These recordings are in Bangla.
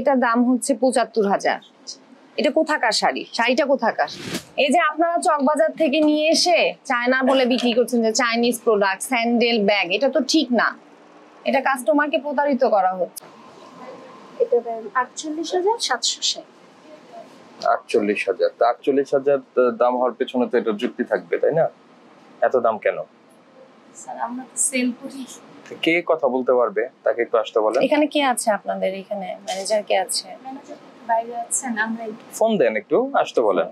এটার দাম হচ্ছে ৭৫,০০০। এটা কোথাকার শাড়ি? শাড়িটা কোথাকার? এই যে আপনারা চকবাজার থেকে নিয়ে এসে চায়না বলে বিক্রি করছেন, যে চাইনিজ প্রোডাক্ট, স্যান্ডেল, ব্যাগ, এটা তো ঠিক না। এটা কাস্টমারকে প্রতারিত করা হচ্ছে। এটা দাম ৪৮,৭৬০। ৪৮,০০০। ৪৮,০০০ দাম হওয়ার পেছনে তো এটা যুক্তি থাকবে, তাই না? এত দাম কেন? স্যার আমরা তো সেল করি। কে কথা বলতে পারবে তাকে একটু আসতে বলেন। এখানে কে আছে আপনাদের? এখানে ম্যানেজার কে আছে? ম্যানেজার বাইরে আছেন, আমরা ফোন দেন, একটু আসতে বলেন।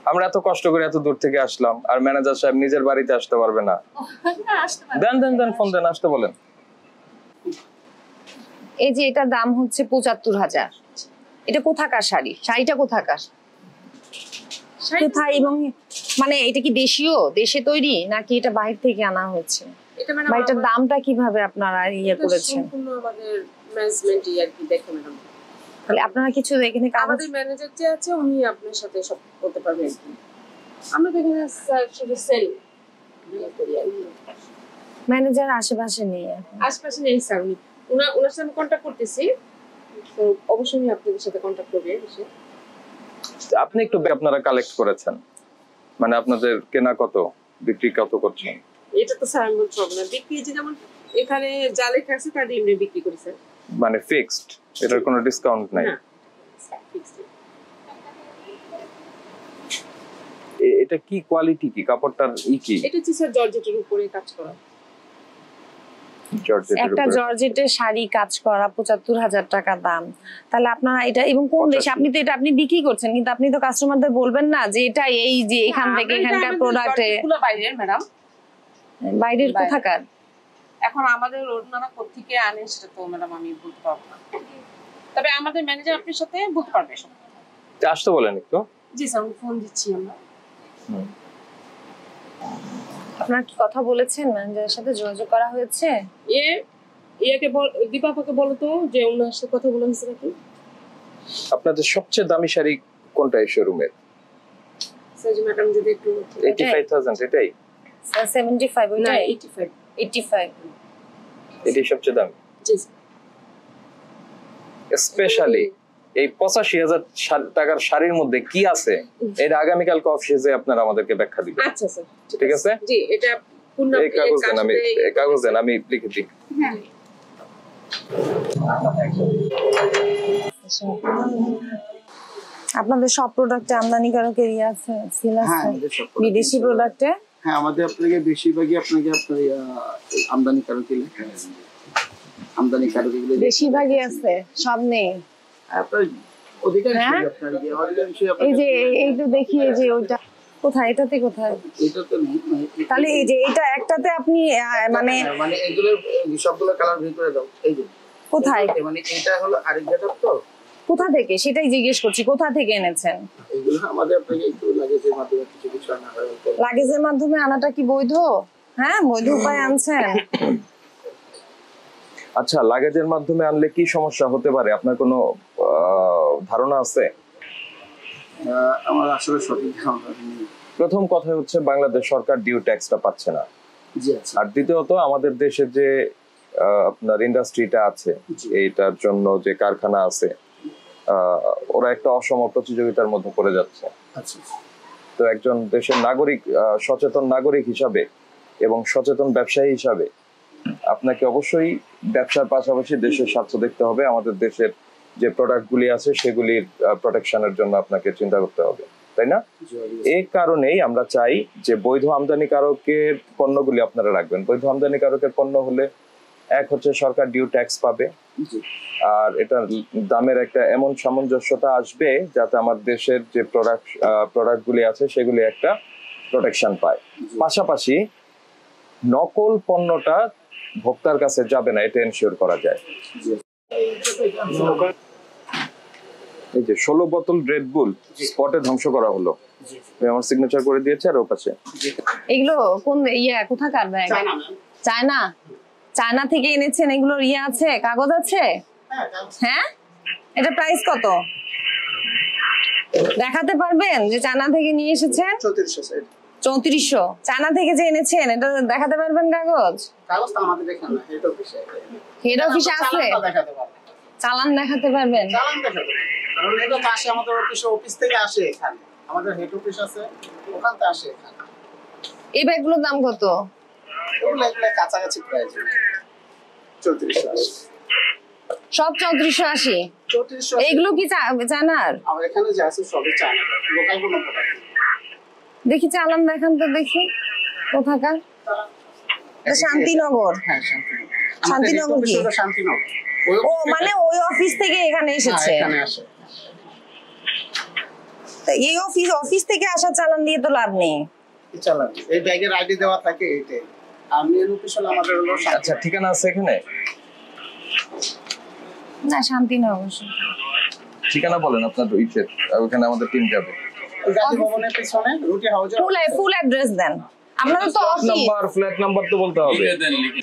আমরা এত কষ্ট করে এত দূর থেকে আসলাম, আর ম্যানেজার সাহেব নিজের বাড়িতে আসতে পারবে না? দেন ফোন দেন, আসতে বলেন। এই যে এটার দাম হচ্ছে ৭৫,০০০। এটা কোথাকার শাড়ি? শাড়িটা কোথাকার? কোথায়? এবং মানে এটা কি দেশীয়, দেশে তৈরি, নাকি এটা বাইরে থেকে আনা হয়েছে? এটা মানে এটার দামটা কিভাবে আপনারা করেছেন? সম্পূর্ণ আমাদের ম্যানেজমেন্টই আর কি দেখে ম্যাডাম। তাহলে আপনারা কিছু এখানে আমাদের ম্যানেজার যে আছে উনি আপনার সাথে সব করতে পারবেন। আমরা তো এখানে শুধু সেল করি। ম্যানেজার আশেপাশে নেই, আশেপাশে নেই স্যার। ওনার সাথে কন্ট্যাক্ট করতেছি, তো অবশ্যই আমি আপনাদের সাথে কন্ট্যাক্ট করব। আপনি একটু আপনারা কালেক্ট করেছেন, মানে আপনাদের কেনা কত, বিক্রি কত করছেন? এটা তো স্যার আমি বলতে পারবো না। বিক্রি যেমন এখানে যা লেখা আছে তার এমনি বিক্রি করি স্যার। মানে ফিক্সড, এটার কোনো ডিসকাউন্ট নাই? এটা কি কোয়ালিটি, কি কাপড়টার কি? এটা হচ্ছে স্যার জর্জেটের উপরে কাজ করা। একটা জর্জেটের শাড়ি কাজ করা ৭৫,০০০ টাকা দাম। তাহলে আপনারা এটা, এবং কোন দেশে? আপনি তো এটা আপনি বিক্রি করছেন, কিন্তু আপনি তো কাস্টমারদের বলবেন না যে এটা এই যে এখান থেকে এখানকার প্রোডাক্ট বাইরের ম্যাডাম। বাইরের কোথাকার? এখন আমাদের ওনারা কোত্থেকে আনে সেটা তো ম্যাডাম আমি বলতে পারবো না, তবে আমাদের ম্যানেজার আপনার সাথে বলতে পারবে। আসতে বলেন একটু। জি স্যার, ফোন দিচ্ছি আমরা। আপনার কি কথা বলেছেন? ম্যানেজারের সাথে যোগাযোগ করা হয়েছে? দীপাকে বলো তো যে ওনার সাথে কথা বলা হয়েছে নাকি। আপনাদের সবচেয়ে দামি শাড়ি কোনটা এই শোরুমের? স্যার ম্যাডাম যদি একটু 85,000 এটাই? স্যার 75 না ওইটাই? 85 এটাই সবচেয়ে দামি? জি স্যার। স্পেশালি এই 85,000 টাকার শাড়ির মধ্যে কি আছে, এটা আগামীকাল অফিসে আপনারা আমাদেরকে ব্যাখ্যা দিবেন। আচ্ছা স্যার, ঠিক আছে? জি, এটা পূর্ণ এই কাগজ দেন, আমি লিখে দিই। হ্যাঁ। আপনাদের সব প্রোডাক্টে আমদানিকারকের আছে, সিল আছে? বিদেশি প্রোডাক্টে? হ্যাঁ, আমাদের আপনাকে বেশিরভাগই আপনার আমদানিকারকই লেখা আছে। আমদানিকারকগুলো বেশিরভাগই আছে, সব নেই। আপনার অধিকাংশ আপনার এই যে এই তো দেখি, এই যে ওইটা কোথায়? এটাতে কোথায়? এটা তো নেই। তাহলে এই যে এটা একটাতে আপনি মানে এগুলো সবগুলো কালার বের করে দাও। এই যে কোথায়? মানে এটা হলো আরেক গেটআপ। তো কোথা থেকে সেটাই জিজ্ঞেস করছি, কোথা থেকে এনেছেন? এগুলো আমাদের আপনাকে একটু লাগেজের মাধ্যমে কিছু আনা হয়। লাগেজের মাধ্যমে আনাটা কি বৈধ? হ্যাঁ, বৈধ উপায় আনছেন? আচ্ছা, লাগেজের মাধ্যমে আনলে কি সমস্যা হতে পারে, আপনার কোনো ধারণা আছে? আমার আসলে সঠিক ধারণা নেই। প্রথম কথা হচ্ছে বাংলাদেশ সরকার ডিউ ট্যাক্সটা পাচ্ছে না। জি আচ্ছা। আর দ্বিতীয়ত আমাদের দেশের যে আপনার ইন্ডাস্ট্রিটা আছে, এইটার জন্য যে কারখানা আছে, ওরা একটা অসম প্রতিযোগিতার মধ্যে পড়ে যাচ্ছে। আচ্ছা। তো একজন দেশের নাগরিক, সচেতন নাগরিক হিসাবে এবং সচেতন ব্যবসায়ী হিসাবে আপনাকে অবশ্যই ব্যবসার পাশাপাশি দেশের স্বার্থ দেখতে হবে। আমাদের দেশের যে প্রোডাক্টগুলি আছে সেগুলির প্রোটেকশনের জন্য আপনাকে চিন্তা করতে হবে, তাই না? এই কারণেই আমরা চাই যে বৈধ আমদানিকারকের পণ্যগুলি আপনারা রাখবেন। বৈধ আমদানিকারকের পণ্য হলে এক হচ্ছে সরকার ডিউ ট্যাক্স পাবে, আর এটার দামের একটা এমন সামঞ্জস্যতা আসবে যাতে আমার দেশের যে প্রোডাক্টগুলি আছে সেগুলি একটা প্রোটেকশন পায়। পাশাপাশি নকল পণ্যটা ভোক্তার কাছে যাবে না, এটা এনশিওর করা যায়। এই যে 16 বোতল রেড বুল স্পটে ধ্বংস করা হলো, আমার সিগনেচার করে দিয়েছে। আর ও পাশে এগুলো কোন কোথাকার ব্যাগ? চায়না? চায়না থেকে এনেছেন? এগুলোর আছে, কাগজ আছে? হ্যাঁ, এটা প্রাইস কত দেখাতে পারবেন যে চায়না থেকে নিয়ে এসেছেন? 3400। চায়না থেকে যে এনেছেন এটা দেখাতে পারবেন? কাগজ কাগজ তো আমাদের এখানে না, হেড অফিসে। হেড অফিসে আছে? চালান দেখাতে পারবেন? চালান দেখাতে হবে। কারণ এটা তো আসে আমাদের অফিস থেকে আসে এখানে, আমাদের হেড অফিস আছে ওখান থেকে আসে এখানে। এই ব্যাগগুলোর দাম কত? এগুলো কাছাকাছি প্রাইস 3480। সব 3480? 3480 এইগুলো কি চায়নার? আমার এখানে যে আছে সবই চায়না, লোকাল কোনো প্রোডাক্ট। দেখি চালান দেখান তো দেখি কোথাকার। এটা শান্তিনগর। হ্যাঁ শান্তিনগর। শান্তিনগর কি? শান্তিনগর। ও মানে ওই অফিস থেকে এখানে এসেছে? এখানে আসে। তা এই অফিস থেকে আসা চালান দিয়ে তো লাভ নেই। কি চালান? এই ব্যাগের আইডি দেওয়া থাকে এইটাই। আর মেন অফিস হলো আমাদের হলো আচ্ছা ঠিকানা আছে এখানে? না শান্তিনগর। ঠিকানা বলেন আপনার ইসের, ওখানে আমাদের টিম যাবে। গাজী ভবনের পিছনে রুটি হাউজের ফুল অ্যাড্রেস দেন। আপনাদের তো অফিস ফ্ল্যাট নাম্বার তো বলতে হবে।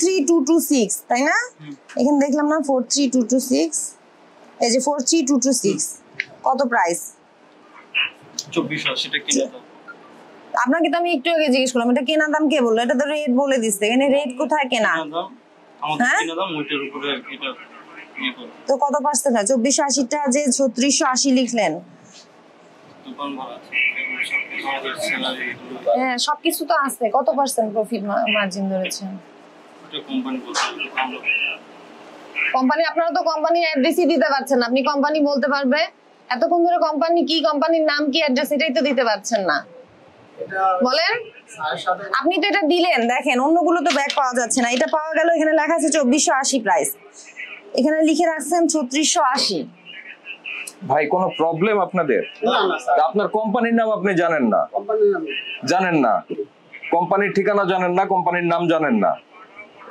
43226 তাই না? এখানে দেখলাম না 43226। এই যে 43226 কত প্রাইস? 2480 টাকা কিনে দাও। আপনাকে তো আমি একটু আগে জিজ্ঞেস করলাম এটা কেনা দাম কে বললো? এটা তো রেট বলে দিচ্ছে। এখানে রেট কোথায় কেনা? কিনে দাও আমাদের হ্যাঁ? কিনে দাও ওইটার উপরে এটা ইয়ে করো। তো কত পার্সেন্ট হয়? 2480 টা যে 3680 লিখলেন। দোকান ভাড়া আছে এবং সবকিছু আমাদের স্যালারি এগুলো হ্যাঁ সবকিছু তো আছে। কত পার্সেন্ট প্রফিট মার্জিন ধরেছেন? ওটা কোম্পানি বলছে আমরা কোম্পানি, আপনারা তো কোম্পানির অ্যাড্রেসই দিতে পারছেন না। আপনি কোম্পানি বলতে পারবে? এতক্ষণ ধরে কোম্পানি কি, কোম্পানির নাম কি, অ্যাড্রেস এটাই তো দিতে পারছেন না। এটা বলেন। স্যারের সাথে আপনি তো এটা দিলেন, দেখেন অন্যগুলো তো ব্যাগ পাওয়া যাচ্ছে না। এটা পাওয়া গেল, এখানে লেখা আছে 2480 প্রাইস, এখানে লিখে রাখছেন 3680। ভাই কোনো প্রবলেম আপনাদের? না না স্যার, তা আপনার কোম্পানির নাম আপনি জানেন না? কোম্পানির নাম জানেন না, কোম্পানির ঠিকানা জানেন না, কোম্পানির নাম জানেন না।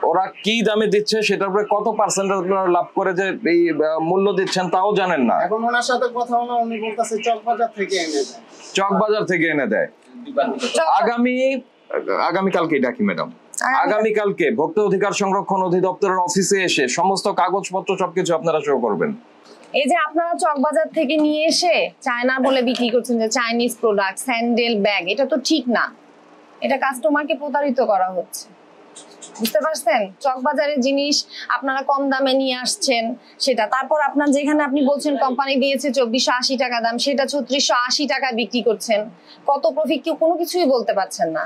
ওরা কি দামে দিচ্ছে সেটার উপরে কত পার্সেন্ট আপনারা লাভ করে যে এই মূল্য দিচ্ছেন তাও জানেন না। এখন ওনার সাথে কথা হলো, উনি বলতেছে চকবাজার থেকে এনে দেয়। চকবাজার থেকে এনে দেয়। আগামীকালকে ডাকি ম্যাডাম, আগামীকালকে ভোক্তা অধিকার সংরক্ষণ অধিদপ্তরের অফিসে এসে সমস্ত কাগজপত্র সবকিছু আপনারা শো করবেন। এই যে আপনারা চকবাজার থেকে নিয়ে এসে চায়না বলে বিক্রি করছেন, যে চাইনিজ প্রোডাক্ট, স্যান্ডেল, ব্যাগ, এটা তো ঠিক না। এটা কাস্টমারকে প্রতারিত করা হচ্ছে, বুঝতে পারছেন? চকবাজারের জিনিস আপনারা কম দামে নিয়ে আসছেন সেটা, তারপর আপনার যেখানে আপনি বলছেন কোম্পানি দিয়েছে 2480 টাকা দাম, সেটা 3680 টাকা বিক্রি করছেন। কত প্রফিট কেউ কোনো কিছুই বলতে পারছেন না।